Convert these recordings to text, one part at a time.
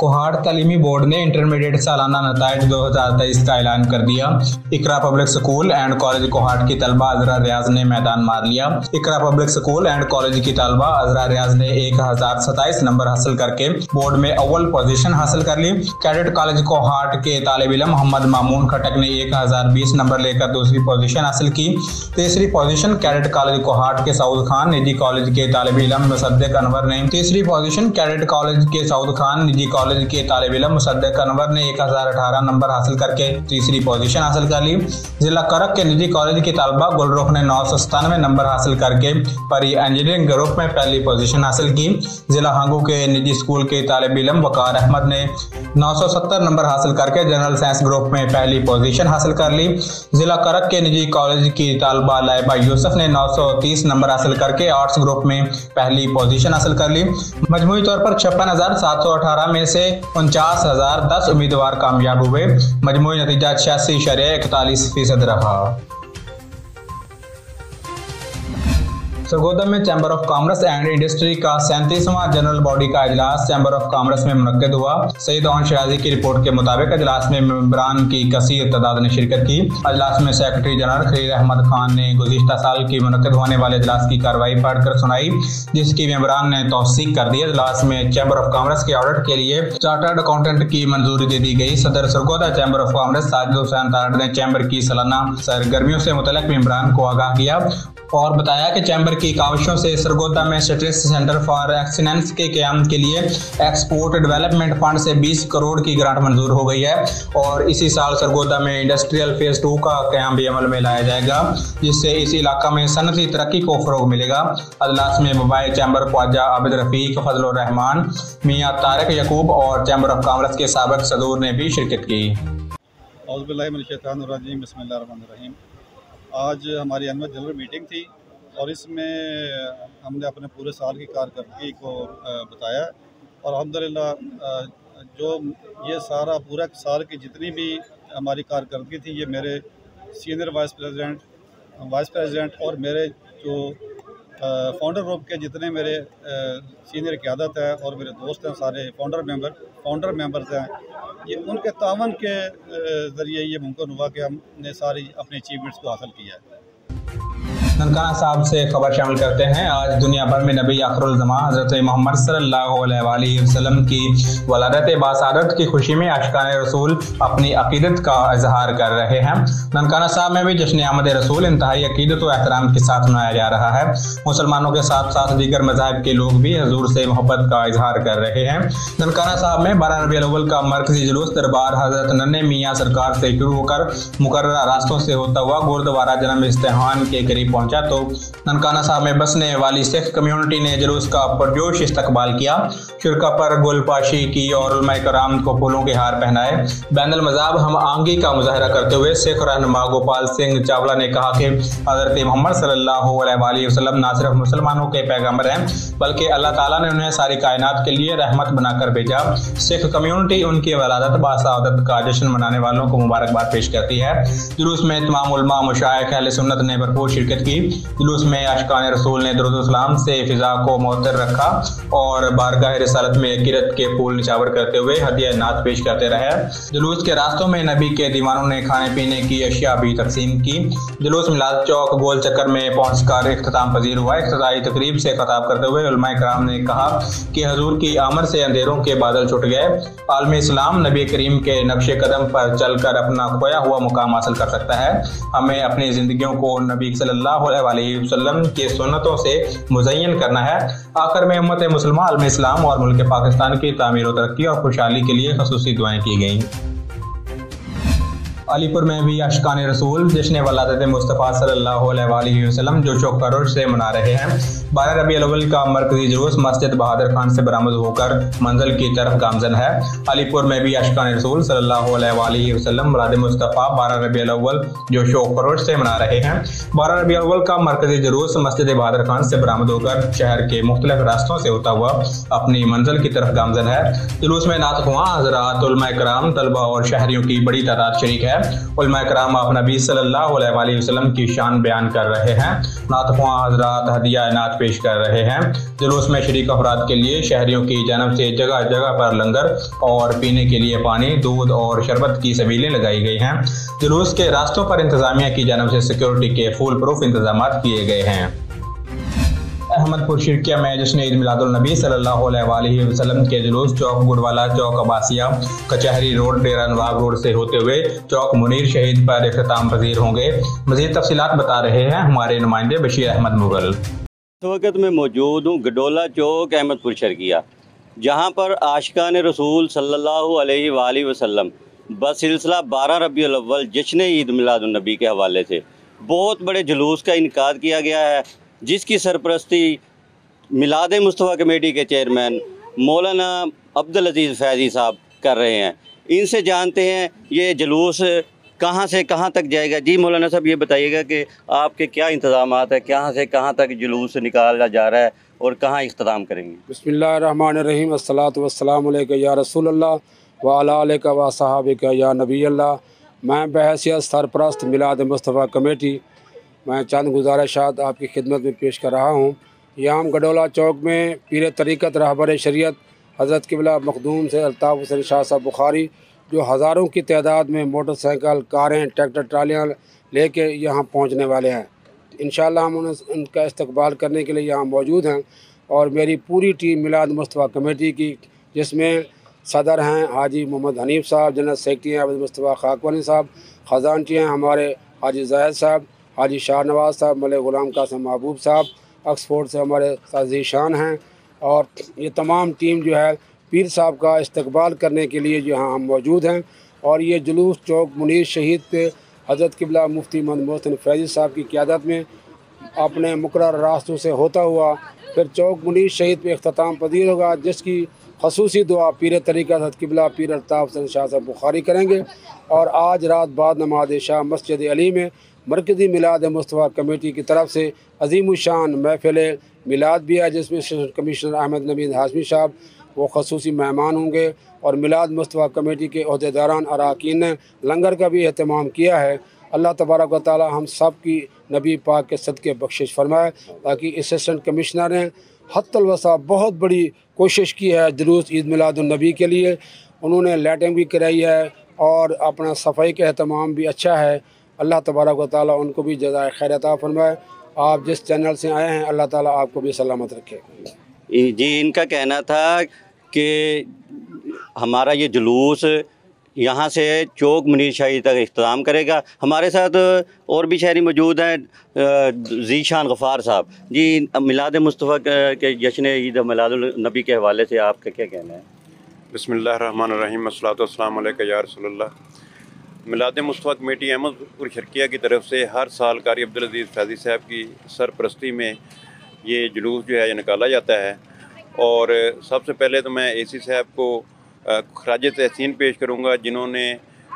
कोहाड़ तालीमी बोर्ड ने इंटरमीडिएट सालाना नताइज 2023 का ऐलान कर दिया। इकरा पब्लिक स्कूल एंड कॉलेज कोहाड़ की तलबा अजरा रियाज ने मैदान मार लिया। इकरा पब्लिक स्कूल एंड कॉलेज की तलबा अजरा रियाज ने 1027 नंबर हासिल करके बोर्ड में अव्वल पोजीशन हासिल कर ली। कैडेट कॉलेज कोहाड़ के तालिब-इल्म मोहम्मद मामून खटक ने 1020 नंबर लेकर दूसरी पोजीशन हासिल की। तीसरी पोजीशन कैडेट कॉलेज कोहाड़ के सऊद खान निजी कॉलेज के तालिब-इल्म मुसद्दिक अनवर ने, तीसरी पोजीशन कैडेट कॉलेज के सऊद खान निजी कॉलेज के तालिब-इल्म मुसद्दिक अनवर ने 1018 नंबर हासिल करके तीसरी पोजीशन हासिल कर ली। जिला करक के निजी कॉलेज की तालबा गुलरुख ने 997 नंबर हासिल करके परी इंजीनियरिंग ग्रुप में पहली पोजीशन हासिल की। जिला हांगू के निजी स्कूल के तालिब-इल्म वकार अहमद ने 970 नंबर हासिल करके जनरल साइंस ग्रुप में पहली पोजीशन हासिल कर ली। जिला करक के निजी कॉलेज की तालबा लाइबा यूसुफ ने 930 नंबर हासिल करके आर्ट्स ग्रुप में पहली पोजीशन हासिल कर ली। मजमूई तौर पर 56,718 में से 49,010 उम्मीदवार कामयाब हुए। मजमूई नतीजा 86.41% रहा। सरगोदा में chamber of commerce and industry का 37वां जनरल बॉडी का इजलास चैम्बर ऑफ कॉमर्स में मुनक्किद हुआ। सईद ओन शराजी की रिपोर्ट के मुताबिक इजलास में मेंबरान की कसीर तादाद ने शिरकत की। इजलास में सेक्रेटरी जनरल खलील अहमद खान ने गुज़िश्ता साल की मुनक्किद होने वाले इजलास की कार्रवाई पढ़कर सुनाई, जिसकी मेंबरान ने तौसीक कर दी। इजलास में चैम्बर ऑफ कॉमर्स के ऑडिट के लिए चार्टर्ड अकाउंटेंट की मंजूरी दे दी गई। सदर Sargodha chamber of commerce Sajid Hussain Tarar ने चैम्बर की सालाना सरगर्मियों से मुतल्लिक मेंबरान को आगाह किया और बताया कि चैम्बर की काविशों से सरगोदा में स्टेटिस्टिक्स सेंटर फॉर एक्सीलेंस के क़याम के लिए एक्सपोर्ट डेवलपमेंट फंड से 20 करोड़ की ग्रांट मंजूर हो गई है और इसी साल सरगोदा में इंडस्ट्रियल फेज 2 का क़याम भी अमल में लाया जाएगा, जिससे इस इलाका में सनती तरक्की को फ़रोग मिलेगा। अजलास में मोबाइल चैम्बर ख्वाजा आबिद रफ़ीक, फजलुर रहमान, मियाँ तारिक यकूब और चैम्बर ऑफ कॉमर्स के साबिक़ सदूर ने भी शिरकत की। आज हमारी एनुअल जनरल मीटिंग थी और इसमें हमने अपने पूरे साल की कारकर्दगी को बताया और अल्हम्दुलिल्लाह जो ये सारा पूरा साल की जितनी भी हमारी कारकर्दगी थी ये मेरे सीनियर वाइस प्रेसिडेंट और मेरे जो फाउंडर ग्रुप के जितने मेरे सीनियर क़यादत है और मेरे दोस्त हैं सारे फाउंडर मेंबर्स हैं, ये उनके तावन के ज़रिए ये मुमकिन हुआ कि हमने सारी अपनी अचीवमेंट्स को हासिल किया है। ननकाना साहब से खबर शामिल करते हैं। आज दुनिया भर में नबी आखिरुल ज़मां हज़रत मोहम्मद सल्लल्लाहु अलैहि वसल्लम की वलादत बासादत की खुशी में आशिकान रसूल अपनी अकीदत का इजहार कर रहे हैं। ननकाना साहब में भी जश्न आमद रसूल इंतहाई अकीदत और एहतराम के साथ मनाया जा रहा है। मुसलमानों के साथ साथ दीगर मज़ाहिब के लोग भी हजूर से मोहब्बत का इजहार कर रहे हैं। ननकाना साहब में 12 रबीउल अव्वल का मरकजी जुलूस दरबार हज़रत नन्हे मियाँ सरकार से शुरू होकर मुकर्ररा रास्तों से होता हुआ गुरुद्वारा जन्म इस्तेहान के करीब पहुंचा तो ननकाना साहब में बसने वाली सिख कम्युनिटी ने जुलूस का पुरजोश इस्तकबाल किया। शुरका पर गुलपाशी की और उलमाए कराम को फूलों के हार पहनाए। बैनुल मज़हब हम आंगी का मुजाहरा करते हुए सिख रहनुमा गोपाल सिंह चावला ने कहा कि हज़रत मोहम्मद सल्लल्लाहु अलैहि वसल्लम न सिर्फ मुसलमानों के पैगंबर हैं बल्कि अल्लाह ताला ने उन्हें सारी कायनात के लिए रहमत बनाकर भेजा। सिख कम्युनिटी उनकी वलादत बासादत का जश्न मनाने वालों को मुबारकबाद पेश करती है। जुलूस में तमाम उलमा मुशाइख अहले सुन्नत ने भरपूर शिरकत की। जुलूस में आशिकान रसूल ने दुरूद सलाम से फिजा को मुअत्तर रखा और बारगाह रिसालत में अकीदत के फूल निछावर करते हुए हदिया नात पेश करते रहे। जुलूस के रास्तों में नबी के दीवानों ने खाने पीने की अशिया भी तकसीम की। जुलूस मिलाद चौक गोल चक्कर में पहुंचकर इख्तिताम पजीर हुआ। इख्तिताई तकरीब से खिताब करते हुए उलमाए कराम ने कहा कि हजूर की आमद से अंधेरों के बादल छुट गए। आलम इस्लाम नबी करीम के नक्शे कदम पर चलकर अपना खोया हुआ मुकाम हासिल कर सकता है। हमें अपनी जिंदगियों को नबी सल्लल्लाहु अलैहि वसल्लम के सुन्नतों से मुज़य्यन करना है। आखिर में उम्मत मुसलमान आलम इस्लाम और मुल्क पाकिस्तान की तामीर और तरक्की और खुशहाली के लिए ख़ुसूसी दुआएं की गईं। अलीपुर में भी आशिकान रसूल जश्न वलादत मुस्तफ़ा सल्लल्लाहु अलैहि वसल्लम जोशो खरोश से मना रहे हैं। 12 रबीउल अव्वल का मरकजी जुलूस मस्जिद बहादुर खान से बरामद होकर मंजिल की तरफ गामजन है। अलीपुर में भी आशिकान रसूल सल्लल्लाहु अलैहि वसल्लम मिलाद मुस्तफ़ा 12 रबीउल अव्वल जोशो खरोश से मना रहे हैं। 12 रबीउल अव्वल का मरकजी जुलूस मस्जिद बहादुर खान से बरामद होकर शहर के मुख्तलिफ रास्तों से होता हुआ अपनी मंजिल की तरफ गामजन है। जुलूस में नात ख़ुआं हज़रात, उलमाए कराम, तलबा और शहरियों की बड़ी तादाद शरीक है। उलमा कराम आप नबी सल्लल्लाहु अलैहि वसल्लम की शान बयान कर रहे हैं। नातख़्वां हज़रात हदिया इनात पेश कर रहे हैं। जुलूस में शरीक अफराद के लिए शहरियों की जानब से जगह जगह पर लंगर और पीने के लिए पानी, दूध और शरबत की सबीलें लगाई गई हैं। जुलूस के रास्तों पर इंतजामिया की जानब से सिक्योरिटी के फुल प्रूफ इंतजाम किए गए हैं। अहमदपुर शिरकिया में जश्न ईद मिलादुल नबी सल्लल्लाहु अलैहि वसल्लम के जुलूस चौक गुडवाला, चौक अब्बासिया, कचहरी रोड, डेरा नवाब रोड से होते हुए चौक मुनीर शहीद पर इख्तिताम पजीर होंगे। मज़ीद तफसीलात बता रहे हैं हमारे नुमाइंदे बशीर अहमद मुगल। इस वक्त मैं मौजूद हूँ गडोला चौक अहमदपुर शिरकिया, जहाँ पर आशिकान रसूल सल्लल्लाहु अलैहि वसल्लम बसिलसिला 12 रबीउल अव्वल जश्न ईद मिलादुल नबी के हवाले से बहुत बड़े जुलूस का इनकाद किया गया है, जिसकी सरपरस्ती मिलाद मुस्तफ़ा कमेटी के चेयरमैन मौलाना अब्दुल अजीज़ फैज़ी साहब कर रहे हैं। इनसे जानते हैं ये जुलूस कहाँ से कहाँ तक जाएगा। जी मौलाना साहब, ये बताइएगा कि आपके क्या इंतज़ामात है, कहाँ से कहाँ तक जुलूस निकाला जा रहा है और कहाँ इख्तिताम करेंगे। बिस्मिल्लाहिर्रहमानिर्रहीम, अस्सलातु वस्सलामु अलैका या रसूलल्लाह व अला आलिका व सहाबिका या नबी अल्लाह। मैं बहैसियत सरपरस्त मिलाद मुस्तफ़ा कमेटी मैं चंद गुजारिशात आपकी खिदमत में पेश कर रहा हूँ। यहाँ हम गडोला चौक में पीर तरीक़त रहबर शरीयत हज़रत क़िबला मखदूम से अल्ताफ़ हुसैन शाह साहब बुखारी, जो हज़ारों की तादाद में मोटरसाइकिल, कारें, ट्रैक्टर, ट्रालियाँ लेके यहाँ पहुँचने वाले हैं। इंशाअल्लाह हम उनका इस्तकबाल करने के लिए यहाँ मौजूद हैं। और मेरी पूरी टीम मिलाद मुस्तफ़ा कमेटी की, जिसमें सदर हैं हाजी मोहम्मद हनीफ़ साहब, जनरल सेक्रेटरी हैं अब्दुल मुस्तफ़ा खाकवानी साहब, ख़जानची हैं हमारे हाजी ज़ाहिद साहब, हाजी शाहनवाज साहब, मलिक ग़ुलाम कासिम महबूब साहब, ऑक्सफोर्ड से हमारे ज़ीशान हैं। और ये तमाम टीम जो है पीर साहब का इस्तकबाल करने के लिए यहाँ हम मौजूद हैं। और ये जुलूस चौक मुनीर शहीद पे हज़रत क़िबला मुफ्ती मोहम्मद मोहसिन फैज़ी साहब की क़यादत में अपने मुकर्रर रास्तों से होता हुआ फिर चौक मुनीर शहीद पे इख्तिताम पजीर होगा, जिसकी खसूसी दुआ पीर तरीक़त हज़रत क़िबला पीर अल्ताफ़ हुसैन शाह साहब बुखारी करेंगे। और आज रात बाद नमाज शाह मस्जिद अली में मरकज़ी मिलाद मुस्तफ़ा कमेटी की तरफ से अज़ीमुशान महफ़िल मिलाद भी है, जिसमें कमिश्नर अहमद नबीद हाशमी साहब वो खसूसी मेहमान होंगे। और मिलाद मुस्तफ़ा कमेटी के अहदेदारान अरकान ने लंगर का भी अहतमाम किया है। अल्लाह तबारक व तआला हम सब की नबी पाक के सदक़े बख्शिश फरमाए, ताकि असिस्टेंट कमिश्नर ने हत्तल वसा बहुत बड़ी कोशिश की है जुलूस ईद मिलादुन नबी के लिए। उन्होंने लाइटिंग भी कराई है और अपना सफाई का अहतमाम भी अच्छा है। अल्लाह तबारक व तआला उनको भी जज़ाए खैर अता फरमाए। आप जिस चैनल से आए हैं अल्लाह ताला आपको भी सलामत रखे। जी, इनका कहना था कि हमारा ये जुलूस यहाँ से चौक मुनीर शाही तक इख्तिताम करेगा। हमारे साथ और भी शहरी मौजूद हैं, ज़ीशान गफ़ार साहब। जी, मिलाद मुस्तफ़ा के जश्न ईद मिलादुल नबी के हवाले से आपका क्या कहना है। बिस्मिल्लाहिर्रहमानिर्रहीम, अस्सलातु वस्सलामु अलैका या रसूलल्लाह। मिलाद मुस्तफ़ा कमेटी अहमदपुर शिरकिया की तरफ से हर साल कारी अब्दुल अजीज़ फैज़ी साहब की सरपरस्ती में ये जुलूस जो है ये निकाला जाता है। और सबसे पहले तो मैं AC साहब को खराज तहसीन पेश करूँगा, जिन्होंने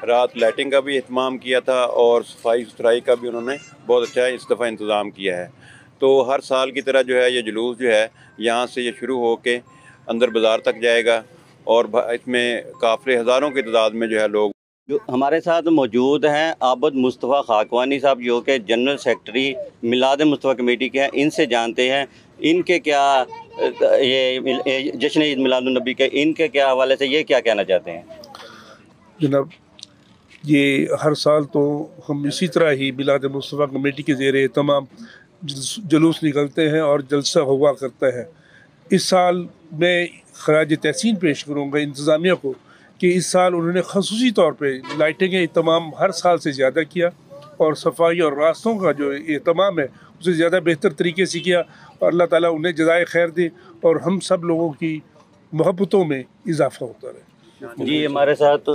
रात लाइटिंग का भी एहतमाम किया था और सफाई सुथराई का भी उन्होंने बहुत अच्छा इस दफ़ा इंतज़ाम किया है। तो हर साल की तरह जो है ये जुलूस जो है यहाँ से ये शुरू हो के अंदर बाज़ार तक जाएगा और इसमें काफ़िले हज़ारों की तादाद में जो है लोग। जो हमारे साथ मौजूद हैं आबद मुस्तफ़ा खाकवानी साहब, जो कि जनरल सेक्रेटरी मिलाद मुस्तफ़ा कमेटी के हैं। इनसे जानते हैं इनके क्या ये जश्न ईद मिलादुन नबी के इनके क्या हवाले से ये क्या कहना चाहते हैं। जनाब, ये हर साल तो हम इसी तरह ही मिलाद मुस्तफ़ा कमेटी के ज़ेरे तमाम जुलूस निकलते हैं और जलसा हुआ करता है। इस साल मैं खराज तहसीन पेश करूँगा इंतज़ामिया को कि इस साल उन्होंने खसूसी तौर पे लाइटिंग एहतमाम हर साल से ज़्यादा किया और सफाई और रास्तों का जो एहतमाम है उसे ज़्यादा बेहतर तरीके से किया। और अल्लाह ताला उन्हें जज़ाए खैर दे और हम सब लोगों की मोहब्बतों में इजाफ़ा होता रहे। जी, हमारे साथ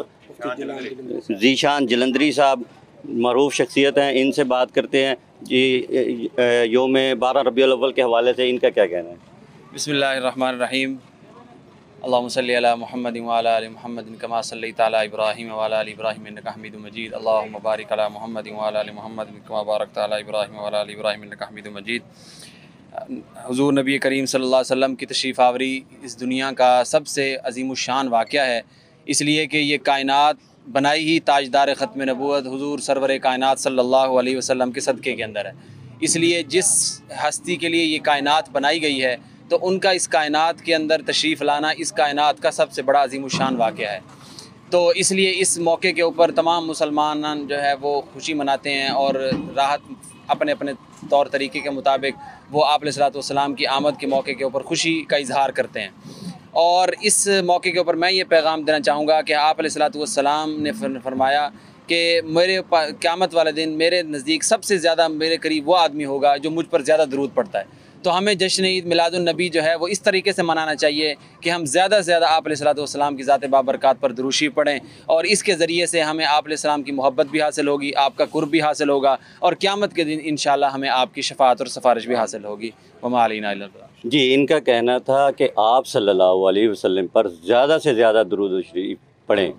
ज़ीशान जलंधरी साहब मरूफ शख्सियत हैं, इनसे बात करते हैं। जी, योम 12 रबीउल अव्वल के हवाले से इनका क्या कहना है। बिस्मिल्लाहिर्रहमानिर्रहीम, अल्लाहुम्मा सल्लि अला मुहम्मद व अला आलि मुहम्मद कमा सल्लैता अला इब्राहीम व अला आलि इब्राहीम इन्नका हमीदुम मजीद। अल्लाहुम्मा बारिक अला मुहम्मद व अला आलि मुहम्मद कमा बारकता अला इब्राहीम व अला आलि इब्राहीम इन्नका हमीदुम मजीद। हुज़ूर नबी करीम सल्लल्लाहु अलैहि वसल्लम की तशरीफ़ आवरी इस दुनिया का सबसे अज़ीमुश्शान वाक़या है, इसलिए कि ये कायनात बनाई ही ताजदार ख़त्म नबूवत हुज़ूर सरवर कायनात सल्लल्लाहु अलैहि वसल्लम के सदक़े के अंदर है। इसलिए जिस हस्ती के लिए ये कायनात बनाई गई है तो उनका इस कायनात के अंदर तशरीफ़ लाना इस कायनात का सबसे बड़ा अज़ीमुश्शान वाक़या है। तो इसलिए इस मौके के ऊपर तमाम मुसलमान जो है वो खुशी मनाते हैं और राहत अपने अपने तौर तरीके के मुताबिक वो आप अलैहिस्सलातु वस्सलाम की आमद के मौके के ऊपर खुशी का इजहार करते हैं। और इस मौके के ऊपर मैं ये पैगाम देना चाहूँगा कि आप अलैहिस्सलातु वस्सलाम ने फरमाया कि मेरे क़यामत वाले दिन मेरे नज़दीक सबसे ज़्यादा मेरे करीब वो आदमी होगा जो मुझ पर ज़्यादा दरूद पढ़ता है। तो हमें जश्न ईद मिलादुन नबी जो है वो इस तरीके से मनाना चाहिए कि हम ज़्यादा से ज़्यादा आप अलैहिस्सलातु वस्सलाम की ज़ात बाबरकात पर दुरूशी पढ़ें और इसके ज़रिए से हमें आप अलैहिस्सलाम की मोहब्बत भी हासिल होगी, आपका कुर्ब भी हासिल होगा और क़यामत के दिन इंशाअल्लाह हमें आपकी शफ़ाअत और सिफारिश भी हासिल होगी। वमा अलैना इल्लल बलाग। जी, इनका कहना था कि आप सल्लल्लाहु अलैहि वसल्लम पर ज़्यादा से ज़्यादा दुरूद शरीफ पढ़ें।